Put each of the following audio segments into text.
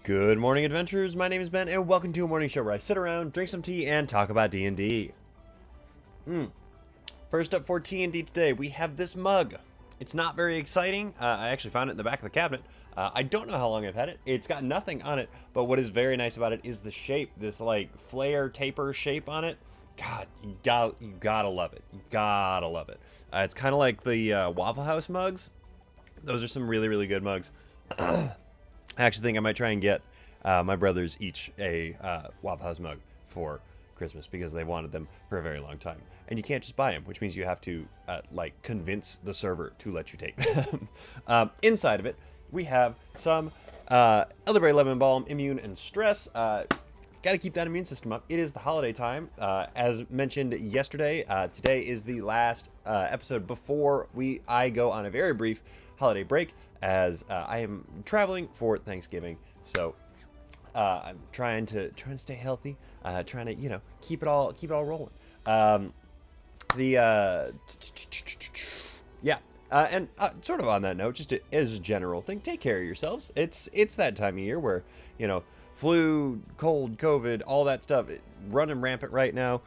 Good morning, adventurers. My name is Ben, and welcome to a morning show where I sit around, drink some tea, and talk about D&D. First up for T&D today, we have this mug. It's not very exciting. I actually found it in the back of the cabinet. I don't know how long I've had it. It's got nothing on it, but what is very nice about it is the shape. This like flare taper shape on it. God, you gotta love it. You gotta love it. It's kind of like the Waffle House mugs. Those are some really, really good mugs. I actually think I might try and get my brothers each a Waffle House mug for Christmas because they wanted them for a very long time. And you can't just buy them, which means you have to like convince the server to let you take them. Inside of it, we have some elderberry lemon balm, immune and stress. Got to keep that immune system up. It is the holiday time. As mentioned yesterday, today is the last episode before I go on a very brief holiday break, as I am traveling for Thanksgiving. So I'm trying to stay healthy, trying to keep it all rolling. And sort of on that note, just as a general thing, take care of yourselves. It's that time of year where flu, cold, COVID, all that stuff running rampant right now.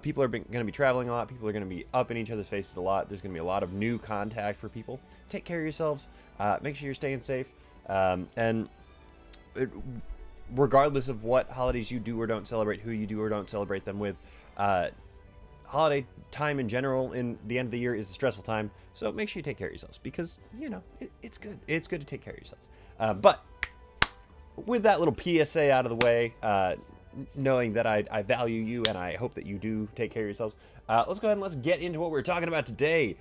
People are going to be traveling a lot. People are going to be up in each other's faces a lot. There's going to be a lot of new contact for people. Take care of yourselves. Make sure you're staying safe. Regardless of what holidays you do or don't celebrate, who you do or don't celebrate them with, holiday time in general in the end of the year is a stressful time. So make sure you take care of yourselves because, it's good. It's good to take care of yourselves. But with that little PSA out of the way, knowing that I value you and I hope that you do take care of yourselves, let's go ahead and let's get into what we're talking about today.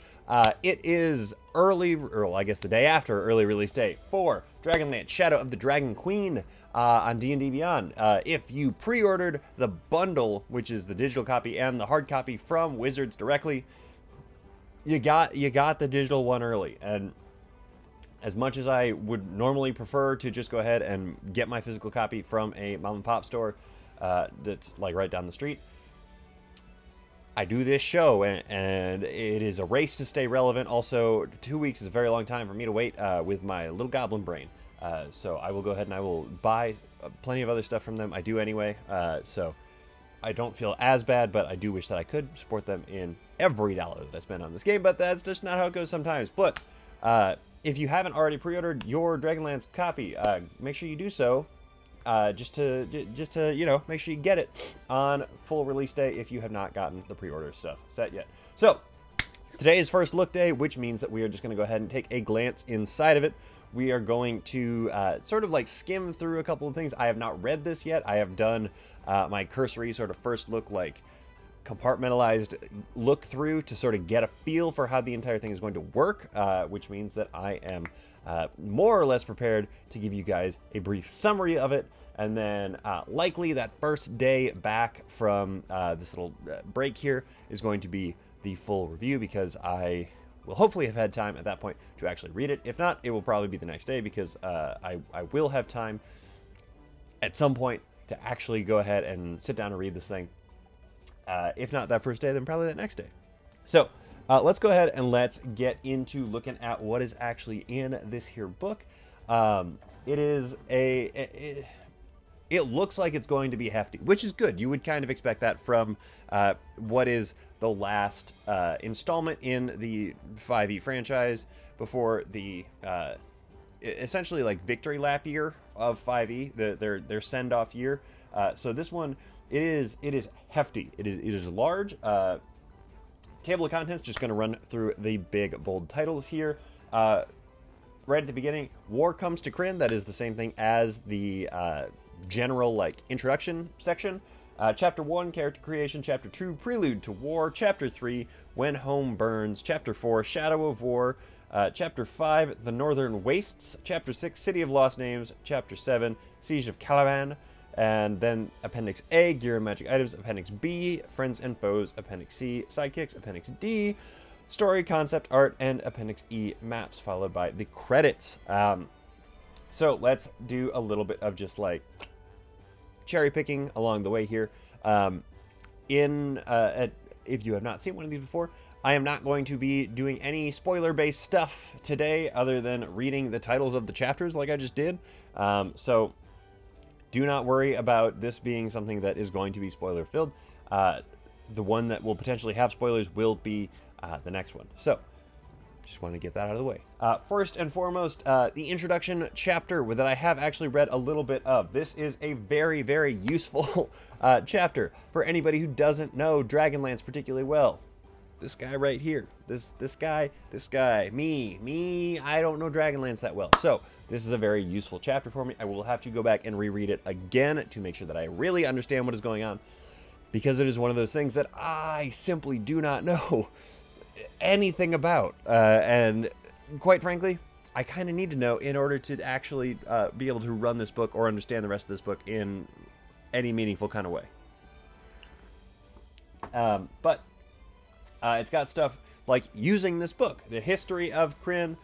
It is I guess the day after early release day for Dragonlance Shadow of the Dragon Queen on D&D Beyond. If you pre-ordered the bundle, which is the digital copy and the hard copy from Wizards directly, you got the digital one early. And as much as I would normally prefer to just go ahead and get my physical copy from a mom and pop store that's like right down the street, I do this show and it is a race to stay relevant. Also, 2 weeks is a very long time for me to wait with my little goblin brain. So I will go ahead and I will buy plenty of other stuff from them. I do anyway. So I don't feel as bad, but I do wish that I could support them in every dollar that I spend on this game. But that's just not how it goes sometimes. But if you haven't already pre-ordered your Dragonlance copy, make sure you do so. Just to make sure you get it on full release day if you have not gotten the pre-order stuff set yet. So today is first look day, which means that we are just going to go ahead and take a glance inside of it. We are going to sort of like skim through a couple of things. I have not read this yet. I have done my cursory sort of first look, like compartmentalized look through to sort of get a feel for how the entire thing is going to work, which means that I am more or less prepared to give you guys a brief summary of it. And then likely that first day back from this little break here is going to be the full review, because I will hopefully have had time at that point to actually read it. If not, it will probably be the next day, because I will have time at some point to actually go ahead and sit down and read this thing. If not that first day, then probably that next day. So let's go ahead and let's get into looking at what is actually in this here book. It looks like it's going to be hefty, which is good. You would kind of expect that from what is the last installment in the 5e franchise before the essentially like victory lap year of 5e, their send-off year. So this one, it is hefty. It is large. Table of contents, just going to run through the big bold titles here. Right at the beginning, War Comes to Kryn. That is the same thing as the general like introduction section. Chapter 1, Character Creation. Chapter 2, Prelude to War. Chapter 3, When Home Burns. Chapter 4, Shadow of War. Chapter 5, The Northern Wastes. Chapter 6, City of Lost Names. Chapter 7, Siege of Calaban. And then Appendix A, Gear and Magic Items. Appendix B, Friends and Foes. Appendix C, Sidekicks. Appendix D, Story, Concept, Art. And Appendix E, Maps, followed by the credits. So let's do a little bit of just like cherry picking along the way here. If you have not seen one of these before, I am not going to be doing any spoiler-based stuff today other than reading the titles of the chapters like I just did. So do not worry about this being something that is going to be spoiler filled. The one that will potentially have spoilers will be the next one. So, just want to get that out of the way. First and foremost, the introduction chapter that I have actually read a little bit of. This is a very, very useful chapter for anybody who doesn't know Dragonlance particularly well. This guy right here, this guy, me, I don't know Dragonlance that well. So this is a very useful chapter for me. I will have to go back and reread it again to make sure that I really understand what is going on, because it is one of those things that I simply do not know anything about. And quite frankly, I kind of need to know in order to actually be able to run this book or understand the rest of this book in any meaningful kind of way. But it's got stuff like using this book, the history of Krynn,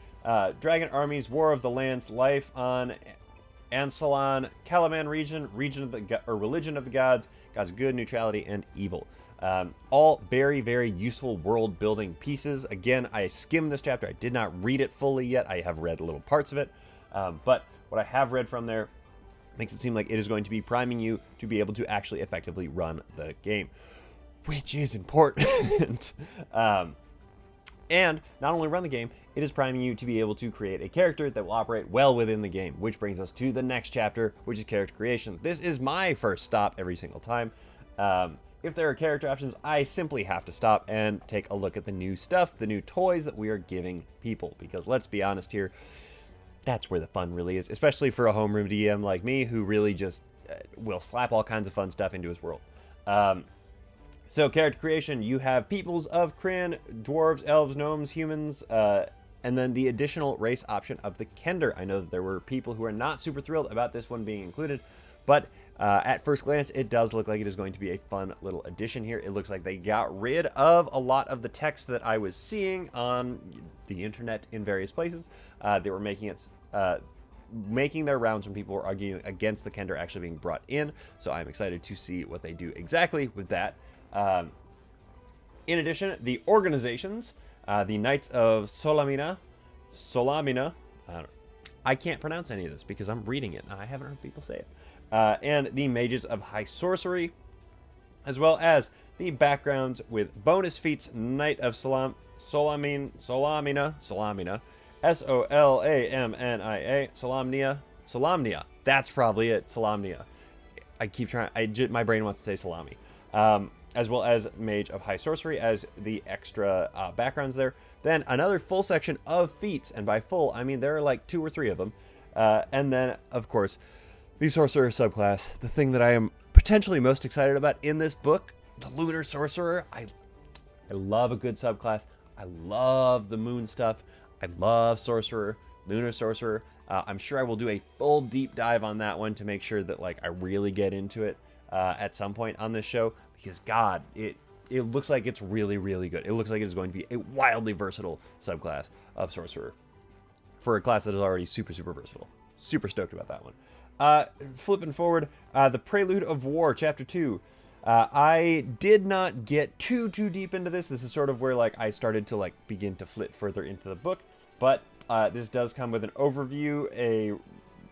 dragon armies, war of the lands, life on Ansalon, Kalaman region of the religion of the gods, God's good, neutrality, and evil. All very, very useful world building pieces. Again, I skimmed this chapter. I did not read it fully yet. I have read little parts of it, but what I have read from there makes it seem like it is going to be priming you to be able to actually effectively run the game, which is important. And not only run the game, it is priming you to be able to create a character that will operate well within the game, which brings us to the next chapter, which is character creation. This is my first stop every single time. If there are character options, I simply have to stop and take a look at the new stuff, the new toys that we are giving people, because let's be honest here, that's where the fun really is, especially for a homeroom DM like me who really just will slap all kinds of fun stuff into his world. So character creation, you have peoples of Krynn, dwarves, elves, gnomes, humans, and then the additional race option of the Kender. I know that there were people who are not super thrilled about this one being included, but at first glance, it does look like it is going to be a fun little addition here. It looks like they got rid of a lot of the text that I was seeing on the internet in various places. They were making their rounds when people were arguing against the Kender actually being brought in, so I'm excited to see what they do exactly with that. In addition, the organizations, the Knights of Solamina, I can't pronounce any of this because I'm reading it and I haven't heard people say it, and the Mages of High Sorcery, as well as the backgrounds with bonus feats, Knight of Solamina, Solamnia, Solamnia, that's probably it, Solamnia. I keep trying, my brain wants to say salami. As well as Mage of High Sorcery as the extra backgrounds there. Then another full section of feats, and by full, I mean there are like 2 or 3 of them. And then, of course, the Sorcerer subclass, the thing that I am potentially most excited about in this book, the Lunar Sorcerer. I love a good subclass. I love the moon stuff. I love Sorcerer, Lunar Sorcerer. I'm sure I will do a full deep dive on that one to make sure that like I really get into it at some point on this show. Because, God, it looks like it's really, really good. It looks like it's going to be a wildly versatile subclass of Sorcerer for a class that is already super, super versatile. Super stoked about that one. Flipping forward, the Prelude of War, Chapter 2. I did not get too deep into this. This is sort of where like I started to like begin to flit further into the book. But this does come with an overview, a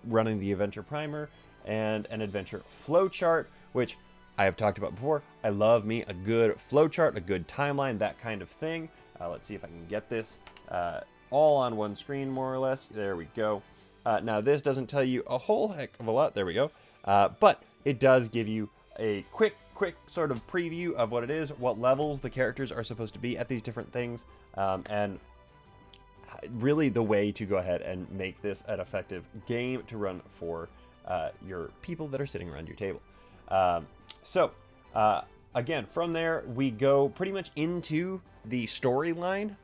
running the adventure primer, and an adventure flowchart, which I have talked about before. I love me a good flowchart, a good timeline, that kind of thing. Let's see if I can get this all on one screen, more or less. There we go. Now, this doesn't tell you a whole heck of a lot. There we go. But it does give you a quick sort of preview of what it is, what levels the characters are supposed to be at these different things, and really the way to go ahead and make this an effective game to run for your people that are sitting around your table. So, again, from there, we go pretty much into the storyline.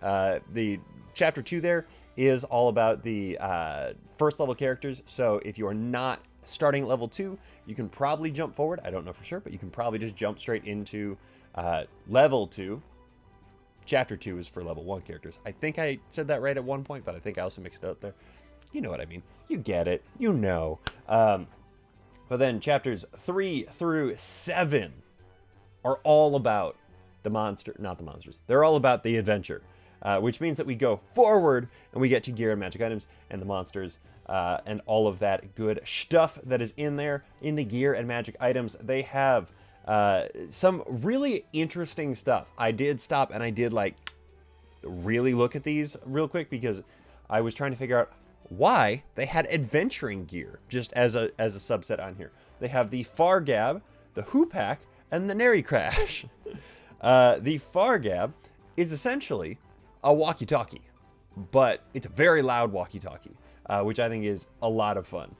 The Chapter 2 there is all about the first level characters. So if you are not starting at level 2, you can probably jump forward. I don't know for sure, but you can probably just jump straight into level 2. Chapter 2 is for level 1 characters. I think I said that right at one point, but I think I also mixed it up there. You know what I mean. You get it. You know. But then chapters 3 through 7 are all about the not the monsters. They're all about the adventure, which means that we go forward and we get to gear and magic items and the monsters and all of that good stuff that is in there. In the gear and magic items, they have some really interesting stuff. I did stop and I did like really look at these real quick because I was trying to figure out why they had adventuring gear just as a subset on here. They have the Fargab, the Hoopak, and the Nary Crash. The Fargab is essentially a walkie-talkie, but it's a very loud walkie-talkie, which I think is a lot of fun.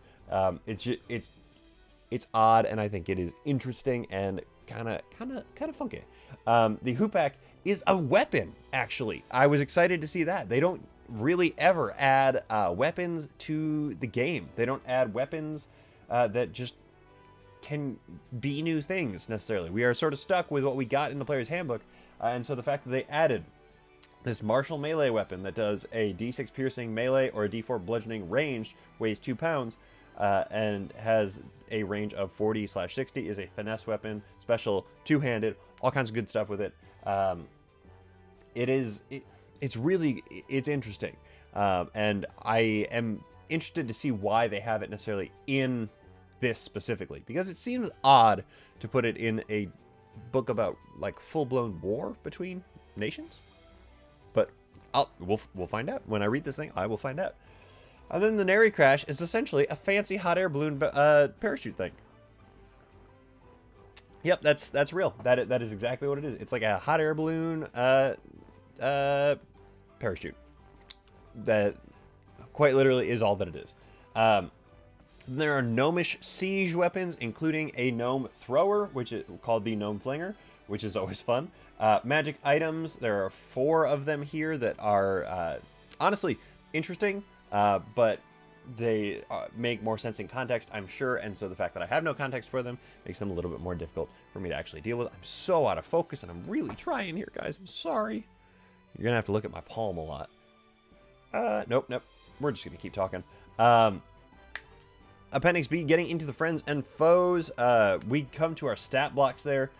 It's odd, and I think it is interesting and kind of funky. The Hoopak is a weapon, actually. I was excited to see that. They don't really ever add weapons to the game. They don't add weapons that just can be new things necessarily. We are sort of stuck with what we got in the player's handbook, and so the fact that they added this martial melee weapon that does a d6 piercing melee or a d4 bludgeoning range, weighs 2 pounds, and has a range of 40/60, is a finesse weapon, special, two-handed, all kinds of good stuff with it. It's interesting, and I am interested to see why they have it necessarily in this specifically, because it seems odd to put it in a book about like full-blown war between nations. But we'll find out when I read this thing. I will find out. And then the Nary Crash is essentially a fancy hot air balloon parachute thing. Yep, that's real. That is exactly what it is. It's like a hot air balloon parachute. That quite literally is all that it is. There are gnomish siege weapons, including a gnome thrower, which is called the Gnome Flinger, which is always fun. Magic items, there are 4 of them here that are honestly interesting, but they make more sense in context, I'm sure, and so the fact that I have no context for them makes them a little bit more difficult for me to actually deal with. I'm so out of focus, and I'm really trying here, guys. I'm sorry. You're going to have to look at my palm a lot. Nope. We're just going to keep talking. Appendix B, getting into the friends and foes. We come to our stat blocks there.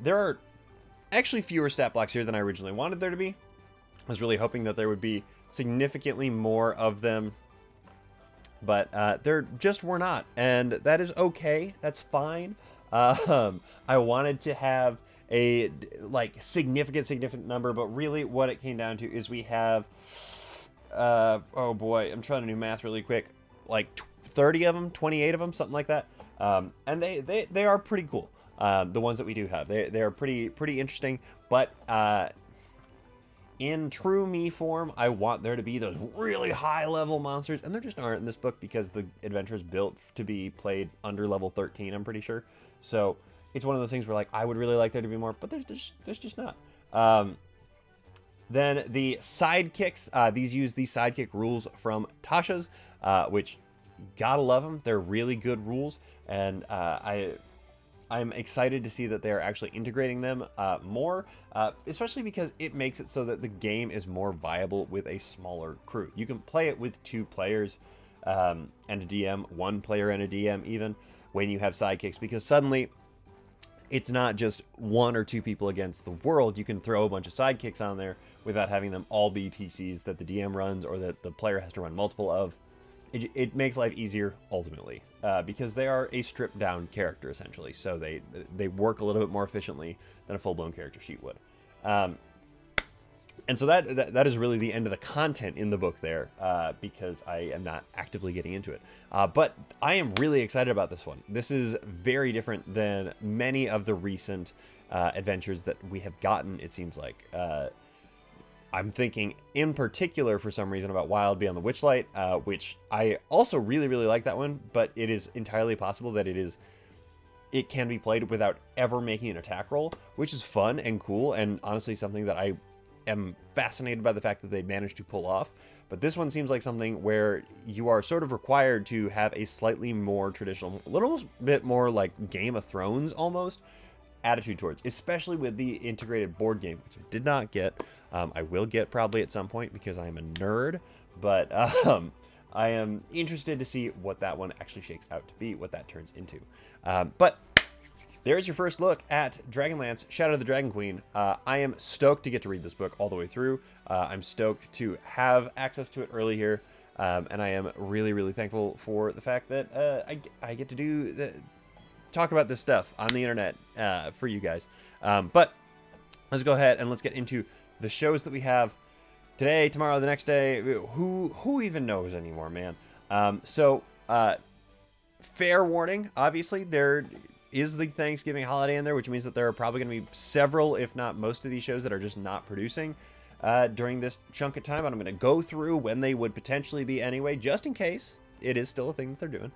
There are actually fewer stat blocks here than I originally wanted there to be. I was really hoping that there would be significantly more of them, but there just were not, and that is okay. That's fine. I wanted to have a like significant number, but really what it came down to is we have oh boy, I'm trying to do math really quick, like 30 of them, 28 of them, something like that. And they are pretty cool. The ones that we do have, they are pretty interesting, but in true me form, I want there to be those really high level monsters, and there just aren't in this book because the adventure is built to be played under level 13, I'm pretty sure. So it's one of those things where like I would really like there to be more, but there's just not. Then the sidekicks, these use the sidekick rules from Tasha's, which gotta love them. They're really good rules, and I'm excited to see that they're actually integrating them more, especially because it makes it so that the game is more viable with a smaller crew. You can play it with 2 players and a DM, 1 player and a DM even, when you have sidekicks, because suddenly it's not just 1 or 2 people against the world. You can throw a bunch of sidekicks on there without having them all be PCs that the DM runs or that the player has to run multiple of. It makes life easier ultimately because they are a stripped down character essentially, so they work a little bit more efficiently than a full-blown character sheet would. And so that is really the end of the content in the book there, because I am not actively getting into it. But I am really excited about this one. This is very different than many of the recent adventures that we have gotten, it seems like. I'm thinking in particular for some reason about Wild Beyond the Witchlight, which I also really like that one, but it is entirely possible that it can be played without ever making an attack roll, which is fun and cool, and honestly something that I am fascinated by the fact that they managed to pull off. But this one seems like something where you are sort of required to have a slightly more traditional, a little bit more like Game of Thrones almost attitude towards, especially with the integrated board game, which I did not get. I will get probably at some point because I am a nerd, but I am interested to see what that one actually shakes out to be, what that turns into. But there's your first look at Dragonlance, Shadow of the Dragon Queen. I am stoked to get to read this book all the way through. I'm stoked to have access to it early here. And I am really, really thankful for the fact that I get to talk about this stuff on the internet for you guys. But let's go ahead and let's get into the shows that we have today, tomorrow, the next day. Who even knows anymore, man? Fair warning, obviously, there is the Thanksgiving holiday in there, which means that there are probably going to be several, if not most of these shows that are just not producing during this chunk of time. And I'm going to go through when they would potentially be anyway, just in case it is still a thing that they're doing.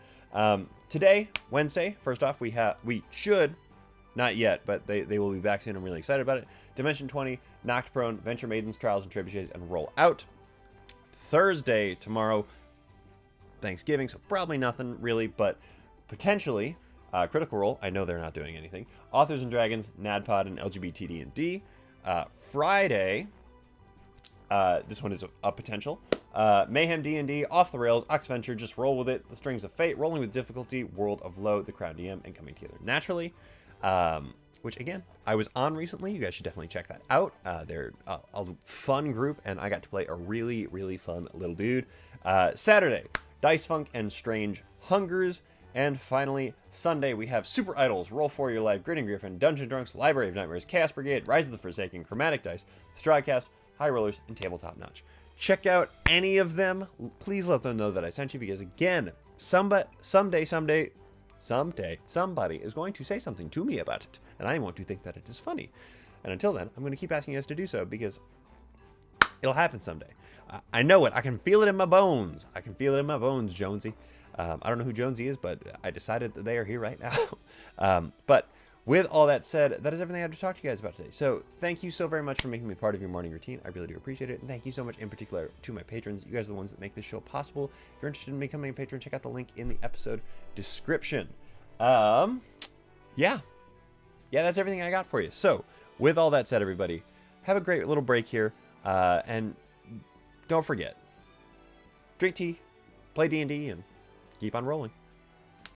Today, Wednesday, first off, we should, not yet, but they will be back soon. I'm really excited about it. Dimension 20, Knocked Prone, Venture Maidens, Trials and Trebuchets, and Roll Out. Thursday, tomorrow, Thanksgiving, so probably nothing really, but potentially Critical Role. I know they're not doing anything. Authors and Dragons, NADPOD, and LGBT D&D. Friday, this one is a potential. Mayhem D&D, Off the Rails, Oxventure, Just Roll With It, The Strings of Fate, Rolling with Difficulty, World of Low, The Crown DM, and Coming Together Naturally. Which, again, I was on recently. You guys should definitely check that out. They're a fun group, and I got to play a really, really fun little dude. Saturday, Dice Funk and Strange Hungers. And finally, Sunday, we have Super Idols, Roll For Your Life, Grinning Griffin, Dungeon Drunks, Library of Nightmares, Chaos Brigade, Rise of the Forsaken, Chromatic Dice, Stradcast, High Rollers, and Tabletop Notch. Check out any of them. Please let them know that I sent you, because, again, someday, somebody is going to say something to me about it, and I want to think that it is funny. And until then, I'm going to keep asking you guys to do so, because it'll happen someday. I know it. I can feel it in my bones. Jonesy. I don't know who Jonesy is, but I decided that they are here right now. But with all that said, that is everything I had to talk to you guys about today. So thank you so very much for making me part of your morning routine. I really do appreciate it. And thank you so much in particular to my patrons. You guys are the ones that make this show possible. If you're interested in becoming a patron, check out the link in the episode description. Yeah, that's everything I got for you. So with all that said, everybody, have a great little break here. And don't forget, drink tea, play D&D, and keep on rolling.